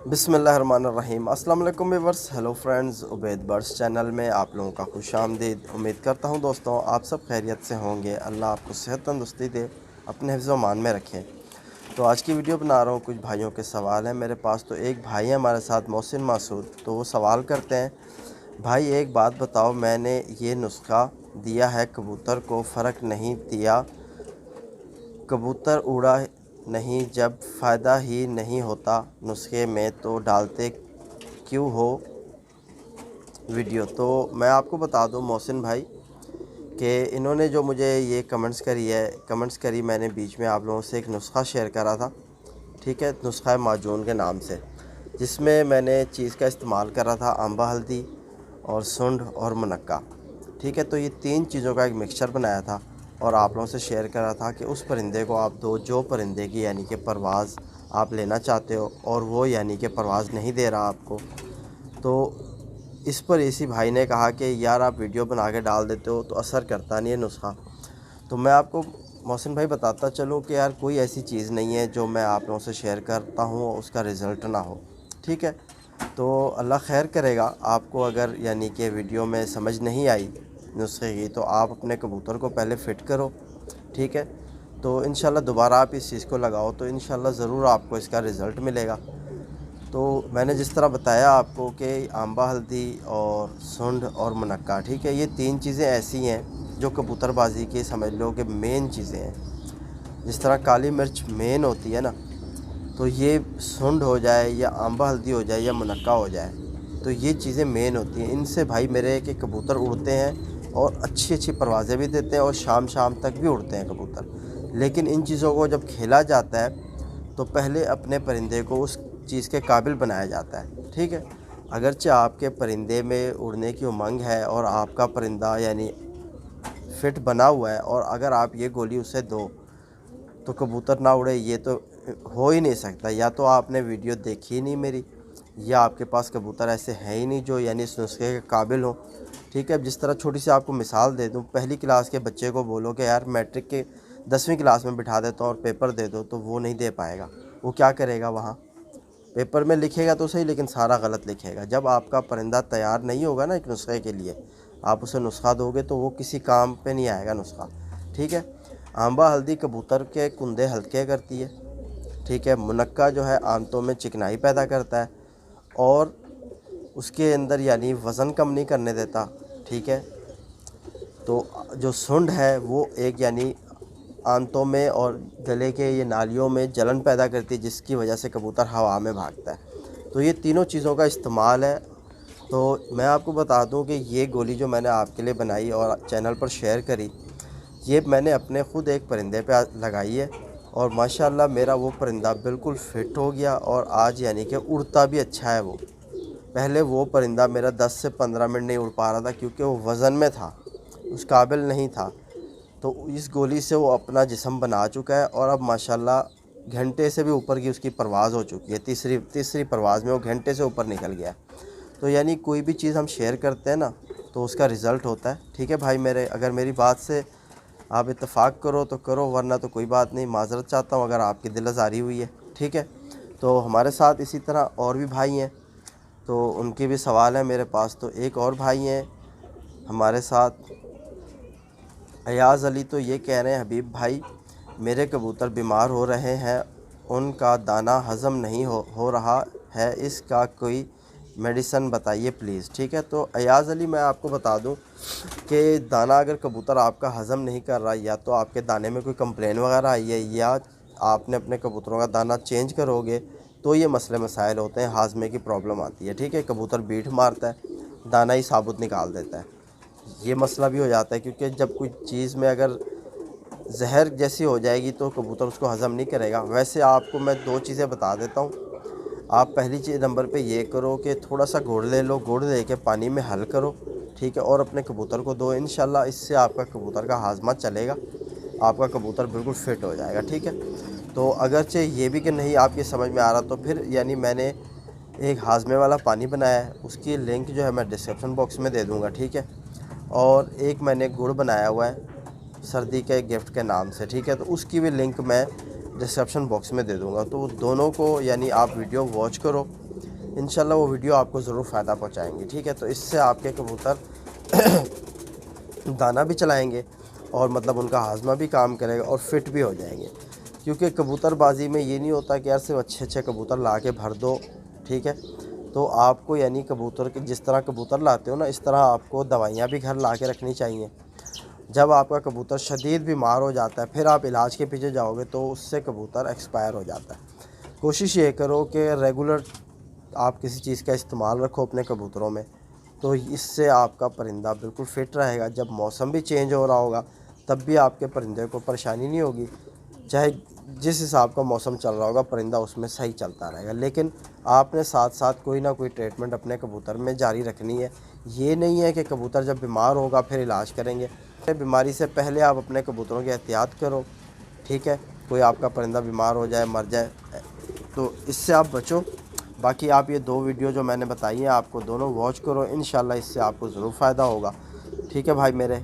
बिस्मिल्लाहिर्रहमानिर्रहीम। अस्सलाम वालेकुम viewers, hello friends, Ubaid birds channel में आप लोगों का खुशामदीद। उम्मीद करता हूँ दोस्तों आप सब खैरियत से होंगे। अल्लाह आपको सेहत तंदुरुस्ती दे, अपने हिफ्ज़ व मान में रखें। तो आज की वीडियो बना रहा हूँ, कुछ भाइयों के सवाल हैं मेरे पास। तो एक भाई है हमारे साथ, मोहसिन मासूद, तो वो सवाल करते हैं, भाई एक बात बताओ, मैंने ये नुस्खा दिया है कबूतर को, फ़र्क नहीं दिया, कबूतर उड़ा नहीं, जब फ़ायदा ही नहीं होता नुस्खे में तो डालते क्यों हो वीडियो। तो मैं आपको बता दूं मोहसिन भाई कि इन्होंने जो मुझे ये कमेंट्स करी, मैंने बीच में आप लोगों से एक नुस्खा शेयर करा था, ठीक है, नुस्खा माजून के नाम से, जिसमें मैंने चीज़ का इस्तेमाल करा था अंबा हल्दी और सुंड और मुनक्का, ठीक है। तो ये तीन चीज़ों का एक मिक्सचर बनाया था और आप लोगों से शेयर करा था कि उस परिंदे को आप दो जो परिंदे की यानी कि परवाज़ आप लेना चाहते हो और वो यानी कि परवाज़ नहीं दे रहा आपको, तो इस पर इसी भाई ने कहा कि यार आप वीडियो बना के डाल देते हो तो असर करता नहीं है नुस्खा। तो मैं आपको मोहसिन भाई बताता चलूँ कि यार कोई ऐसी चीज़ नहीं है जो मैं आप लोगों से शेयर करता हूँ और उसका रिज़ल्ट ना हो, ठीक है। तो अल्लाह खैर करेगा। आपको अगर यानी कि वीडियो में समझ नहीं आई नुस्खे की तो आप अपने कबूतर को पहले फ़िट करो, ठीक है। तो इंशाल्लाह दोबारा आप इस चीज़ को लगाओ तो इंशाल्लाह ज़रूर आपको इसका रिज़ल्ट मिलेगा। तो मैंने जिस तरह बताया आपको कि आंबा हल्दी और सुंड और मुनक्का, ठीक है, ये तीन चीज़ें ऐसी हैं जो कबूतरबाजी की समझ लो कि मेन चीज़ें हैं। जिस तरह काली मिर्च मेन होती है ना, तो ये सुंड हो जाए या आंबा हल्दी हो जाए या मुनक्का हो जाए, तो ये चीज़ें मेन होती हैं। इनसे भाई मेरे के कबूतर उड़ते हैं और अच्छी अच्छी परवाज़ें भी देते हैं और शाम शाम तक भी उड़ते हैं कबूतर। लेकिन इन चीज़ों को जब खेला जाता है तो पहले अपने परिंदे को उस चीज़ के काबिल बनाया जाता है, ठीक है। अगरचे आपके परिंदे में उड़ने की उमंग है और आपका परिंदा यानी फ़िट बना हुआ है और अगर आप ये गोली उसे दो तो कबूतर ना उड़े, ये तो हो ही नहीं सकता। या तो आपने वीडियो देखी ही नहीं मेरी, या आपके पास कबूतर ऐसे हैं ही नहीं जो यानी इस नुस्खे के काबिल हो, ठीक है। अब जिस तरह छोटी सी आपको मिसाल दे दूं, पहली क्लास के बच्चे को बोलो कि यार मैट्रिक के 10वीं क्लास में बिठा देता हूँ और पेपर दे दो, तो वो नहीं दे पाएगा। वो क्या करेगा, वहाँ पेपर में लिखेगा तो सही लेकिन सारा गलत लिखेगा। जब आपका परिंदा तैयार नहीं होगा ना एक नुस्खे के लिए, आप उसे नुस्खा दोगे तो वो किसी काम पे नहीं आएगा नुस्खा, ठीक है। आंबा हल्दी कबूतर के कुंदे हल्के करती है, ठीक है। मुनक्का जो है आंतों में चिकनाई पैदा करता है और उसके अंदर यानी वज़न कम नहीं करने देता, ठीक है। तो जो सुंड है वो एक यानी आंतों में और गले के ये नालियों में जलन पैदा करती है, जिसकी वजह से कबूतर हवा में भागता है। तो ये तीनों चीज़ों का इस्तेमाल है। तो मैं आपको बता दूं कि ये गोली जो मैंने आपके लिए बनाई और चैनल पर शेयर करी, ये मैंने अपने ख़ुद एक परिंदे पे लगाई है और माशाल्लाह मेरा वो परिंदा बिल्कुल फ़िट हो गया और आज यानी कि उड़ता भी अच्छा है वो। पहले वो परिंदा मेरा 10 से 15 मिनट नहीं उड़ पा रहा था क्योंकि वो वज़न में था, उस काबिल नहीं था। तो इस गोली से वो अपना जिस्म बना चुका है और अब माशाल्लाह घंटे से भी ऊपर की उसकी परवाज़ हो चुकी है। तीसरी परवाज़ में वो घंटे से ऊपर निकल गया। तो यानी कोई भी चीज़ हम शेयर करते हैं ना तो उसका रिज़ल्ट होता है, ठीक है भाई मेरे। अगर मेरी बात से आप इत्तेफाक करो तो करो, वरना तो कोई बात नहीं, माज़रत चाहता हूँ अगर आपकी दिल आज़ारी हुई है, ठीक है। तो हमारे साथ इसी तरह और भी भाई हैं तो उनके भी सवाल हैं मेरे पास। तो एक और भाई हैं हमारे साथ, अयाज़ अली, तो ये कह रहे हैं, हबीब भाई मेरे कबूतर बीमार हो रहे हैं, उनका दाना हज़म नहीं हो रहा है, इसका कोई मेडिसन बताइए प्लीज़, ठीक है। तो अयाज़ अली मैं आपको बता दूं कि दाना अगर कबूतर आपका हज़म नहीं कर रहा, या तो आपके दाने में कोई कंप्लेन वगैरह आई है या आपने अपने कबूतरों का दाना चेंज करोगे तो ये मसले मसाइल होते हैं, हाजमे की प्रॉब्लम आती है, ठीक है। कबूतर बीठ मारता है, दाना ही साबुत निकाल देता है, ये मसला भी हो जाता है। क्योंकि जब कोई चीज़ में अगर जहर जैसी हो जाएगी तो कबूतर उसको हज़म नहीं करेगा। वैसे आपको मैं दो चीज़ें बता देता हूँ। आप पहली चीज़ नंबर पे ये करो कि थोड़ा सा गुड़ ले लो, गुड़ लेके पानी में हल करो, ठीक है, और अपने कबूतर को दो। इंशाल्लाह इससे आपका कबूतर का हाजमा चलेगा, आपका कबूतर बिल्कुल फ़िट हो जाएगा, ठीक है। तो अगरचे ये भी कि नहीं आपकी समझ में आ रहा तो फिर यानी मैंने एक हाजमे वाला पानी बनाया है, उसकी लिंक जो है मैं डिस्क्रिप्शन बॉक्स में दे दूँगा, ठीक है। और एक मैंने गुड़ बनाया हुआ है सर्दी के गिफ्ट के नाम से, ठीक है, तो उसकी भी लिंक मैं डिस्क्रिप्शन बॉक्स में दे दूँगा। तो दोनों को यानी आप वीडियो वॉच करो, इंशाल्लाह वो वीडियो आपको ज़रूर फ़ायदा पहुँचाएँगी, ठीक है। तो इससे आपके कबूतर दाना भी चलाएँगे और मतलब उनका हाज़मा भी काम करेगा और फिट भी हो जाएंगे। क्योंकि कबूतरबाज़ी में ये नहीं होता कि यार सिर्फ अच्छे कबूतर ला के भर दो, ठीक है। तो आपको यानी कबूतर के जिस तरह कबूतर लाते हो ना, इस तरह आपको दवाइयाँ भी घर ला के रखनी चाहिए। जब आपका कबूतर शदीद बीमार हो जाता है, फिर आप इलाज के पीछे जाओगे तो उससे कबूतर एक्सपायर हो जाता है। कोशिश ये करो कि रेगुलर आप किसी चीज़ का इस्तेमाल रखो अपने कबूतरों में, तो इससे आपका परिंदा बिल्कुल फ़िट रहेगा। जब मौसम भी चेंज हो रहा होगा तब भी आपके परिंदे को परेशानी नहीं होगी। चाहे जिस हिसाब का मौसम चल रहा होगा परिंदा उसमें सही चलता रहेगा। लेकिन आपने साथ साथ कोई ना कोई ट्रीटमेंट अपने कबूतर में जारी रखनी है। ये नहीं है कि कबूतर जब बीमार होगा फिर इलाज करेंगे। बीमारी से पहले आप अपने कबूतरों की एहतियात करो, ठीक है। कोई आपका परिंदा बीमार हो जाए, मर जाए, तो इससे आप बचो। बाकी आप ये 2 वीडियो जो मैंने बताई हैं आपको दोनों वॉच करो, इंशाल्लाह इससे आपको ज़रूर फ़ायदा होगा, ठीक है भाई मेरे।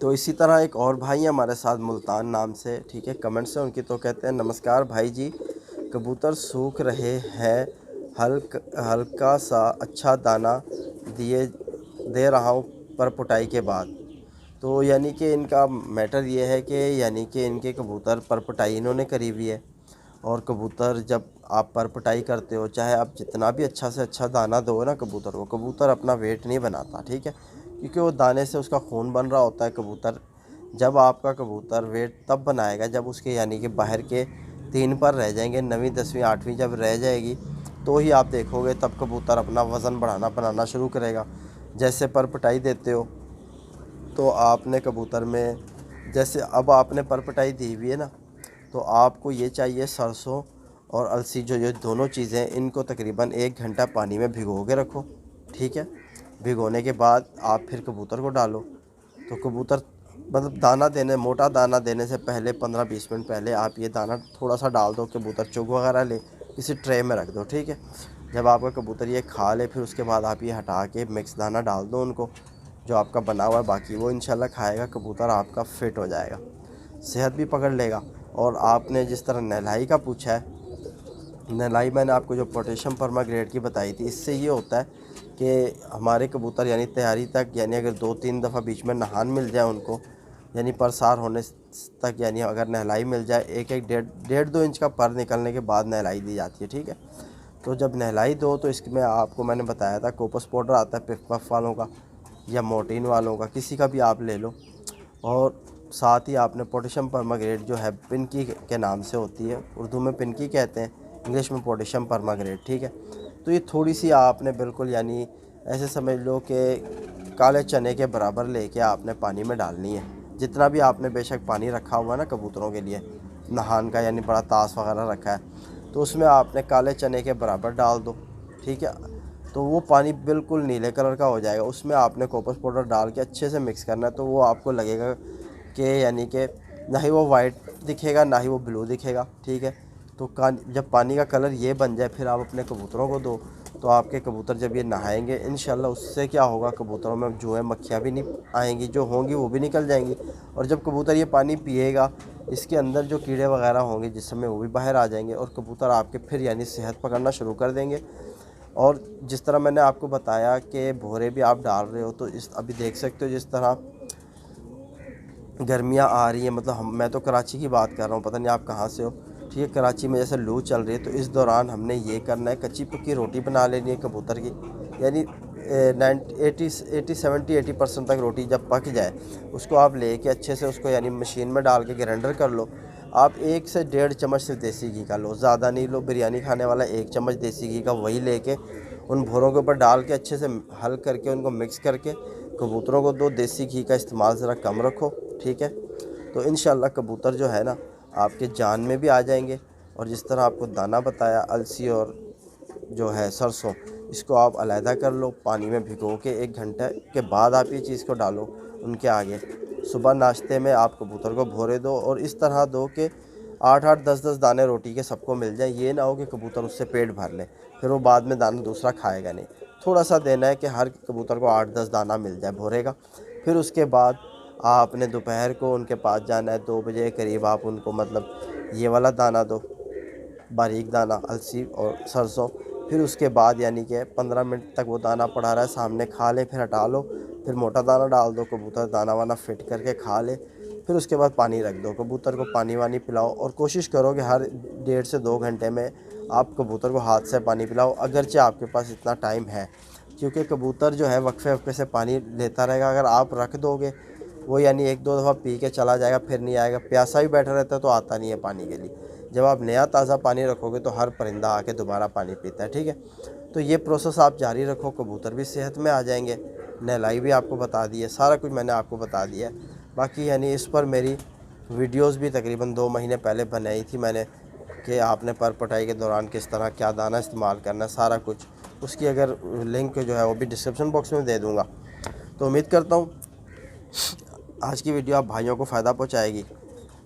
तो इसी तरह एक और भाई हैं हमारे साथ मुल्तान नाम से, ठीक है, कमेंट से उनकी। तो कहते हैं नमस्कार भाई जी, कबूतर सूख रहे हैं, हल्का सा अच्छा दाना दे रहा हूँ पर पुटाई के बाद। तो यानी कि इनका मैटर ये है कि यानी कि इनके कबूतर परपटाई इन्होंने करी हुई है। और कबूतर जब आप परपटाई करते हो, चाहे आप जितना भी अच्छा से अच्छा दाना दो ना कबूतर को, कबूतर अपना वेट नहीं बनाता, ठीक है। क्योंकि वो दाने से उसका खून बन रहा होता है। कबूतर जब आपका कबूतर वेट तब बनाएगा जब उसके यानी कि बाहर के 3 पर रह जाएंगे, 9वीं 10वीं 8वीं जब रह जाएगी तो ही आप देखोगे तब कबूतर अपना वज़न बनाना शुरू करेगा। जैसे परपटाई देते हो तो आपने कबूतर में, जैसे अब आपने परपटाई दी हुई है ना, तो आपको ये चाहिए सरसों और अलसी, जो ये दोनों चीज़ें, इनको तकरीबन 1 घंटा पानी में भिगो के रखो, ठीक है। भिगोने के बाद आप फिर कबूतर को डालो। तो कबूतर मतलब दाना देने, मोटा दाना देने से पहले 15-20 मिनट पहले आप ये दाना थोड़ा सा डाल दो। कबूतर चुग वगैरह ले, किसी ट्रे में रख दो, ठीक है। जब आपका कबूतर ये खा ले फिर उसके बाद आप ये हटा के मिक्स दाना डाल दो उनको, जो आपका बना हुआ है, बाकी वो इंशाल्लाह खाएगा। कबूतर आपका फिट हो जाएगा, सेहत भी पकड़ लेगा। और आपने जिस तरह नहलाई का पूछा है, नहलाई मैंने आपको जो पोटेशियम परमाग्रेट की बताई थी, इससे ये होता है कि हमारे कबूतर यानी तैयारी तक, यानी अगर 2-3 दफ़ा बीच में नहान मिल जाए उनको, यानी परसार होने तक, यानी अगर नहलाई मिल जाए, 1-1 1.5-2 इंच का पर निकलने के बाद नहलाई दी जाती है, ठीक है। तो जब नहलाई दो तो इसमें आपको मैंने बताया था कोपस पाउडर आता है पिफ पफ वालों का या मोर्टीन वालों का, किसी का भी आप ले लो। और साथ ही आपने पोटेशियम परमाग्रेट जो है पिनकी के नाम से होती है, उर्दू में पिनकी कहते हैं, इंग्लिश में पोटेशियम परमाग्रेट, ठीक है। तो ये थोड़ी सी आपने बिल्कुल यानी ऐसे समझ लो कि काले चने के बराबर लेके आपने पानी में डालनी है। जितना भी आपने बेशक पानी रखा हुआ है ना कबूतरों के लिए नहान का, यानी बड़ा तास वगैरह रखा है, तो उसमें आपने काले चने के बराबर डाल दो, ठीक है। तो वो पानी बिल्कुल नीले कलर का हो जाएगा। उसमें आपने कोपस पाउडर डाल के अच्छे से मिक्स करना है। तो वो आपको लगेगा कि यानी कि ना ही वो वाइट दिखेगा ना ही वो ब्लू दिखेगा, ठीक है। तो जब पानी का कलर ये बन जाए फिर आप अपने कबूतरों को दो। तो आपके कबूतर जब ये नहाएंगे इंशाल्लाह उससे क्या होगा, कबूतरों में जो है मक्खियाँ भी नहीं आएंगी, जो होंगी वो भी निकल जाएंगी। और जब कबूतर ये पानी पिएगा, इसके अंदर जो कीड़े वगैरह होंगे जिसमें वो भी बाहर आ जाएंगे और कबूतर आपके फिर यानी सेहत पकड़ना शुरू कर देंगे। और जिस तरह मैंने आपको बताया कि भोरे भी आप डाल रहे हो, तो इस अभी देख सकते हो जिस तरह गर्मियाँ आ रही हैं, मतलब मैं तो कराची की बात कर रहा हूँ, पता नहीं आप कहाँ से हो, ठीक है। कराची में जैसे लू चल रही है, तो इस दौरान हमने ये करना है, कच्ची पक्की रोटी बना लेनी है कबूतर की, यानी 70-80% तक रोटी जब पक जाए उसको आप लेके अच्छे से उसको यानी मशीन में डाल के ग्राइंडर कर लो। आप 1 से 1.5 चम्मच सिर्फ देसी घी का लो, ज़्यादा नहीं लो। बिरयानी खाने वाला 1 चम्मच देसी घी का वही लेके उन भोरों के ऊपर डाल के अच्छे से हल करके उनको मिक्स करके कबूतरों को दो। देसी घी का इस्तेमाल ज़रा कम रखो, ठीक है। तो इंशाल्लाह कबूतर जो है ना आपके जान में भी आ जाएंगे। और जिस तरह आपको दाना बताया, अलसी और जो है सरसों, इसको आप अलहदा कर लो, पानी में भिगो के 1 घंटे के बाद आप ये चीज़ को डालो उनके आगे। सुबह नाश्ते में आप कबूतर को भोरे दो और इस तरह दो कि 8-8 10-10 दाने रोटी के सबको मिल जाए। ये ना हो कि कबूतर उससे पेट भर ले, फिर वो बाद में दाना दूसरा खाएगा नहीं। थोड़ा सा देना है कि हर कबूतर को 8-10 दाना मिल जाए भोरे का। फिर उसके बाद आपने दोपहर को उनके पास जाना है, 2 बजे के करीब आप उनको मतलब ये वाला दाना दो, बारीक दाना अलसी और सरसों। फिर उसके बाद यानी कि 15 मिनट तक वो दाना पड़ा रहा है, सामने खा ले, फिर हटा लो, फिर मोटा दाना डाल दो, कबूतर दाना वाना फिट करके खा ले। फिर उसके बाद पानी रख दो, कबूतर को पानी वानी पिलाओ और कोशिश करो कि हर 1.5 से 2 घंटे में आप कबूतर को हाथ से पानी पिलाओ, अगरचे आपके पास इतना टाइम है, क्योंकि कबूतर जो है वक्फे वक्फे से पानी लेता रहेगा। अगर आप रख दोगे वो यानी 1-2 दफ़ा पी के चला जाएगा, फिर नहीं आएगा। प्यासा भी बैठा रहता है तो आता नहीं है पानी के लिए। जब आप नया ताज़ा पानी रखोगे तो हर परिंदा आके दोबारा पानी पीता है, ठीक है। तो ये प्रोसेस आप जारी रखो, कबूतर भी सेहत में आ जाएंगे। नहलाई भी आपको बता दी है, सारा कुछ मैंने आपको बता दिया है। बाकी यानी इस पर मेरी वीडियोस भी तकरीबन 2 महीने पहले बनाई थी मैंने, कि आपने पर पटाई के दौरान किस तरह क्या दाना इस्तेमाल करना है, सारा कुछ। उसकी अगर लिंक जो है वो भी डिस्क्रिप्शन बॉक्स में दे दूँगा। तो उम्मीद करता हूँ आज की वीडियो आप भाइयों को फ़ायदा पहुँचाएगी,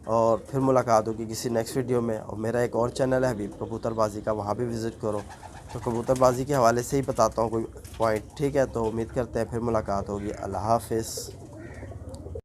और फिर मुलाकात होगी किसी नेक्स्ट वीडियो में। और मेरा एक और चैनल है हबीब कबूतरबाजी का, वहाँ भी विज़िट करो। तो कबूतरबाजी के हवाले से ही बताता हूँ कोई पॉइंट, ठीक है। तो उम्मीद करते हैं फिर मुलाकात होगी। अल्लाह हाफ़िज़।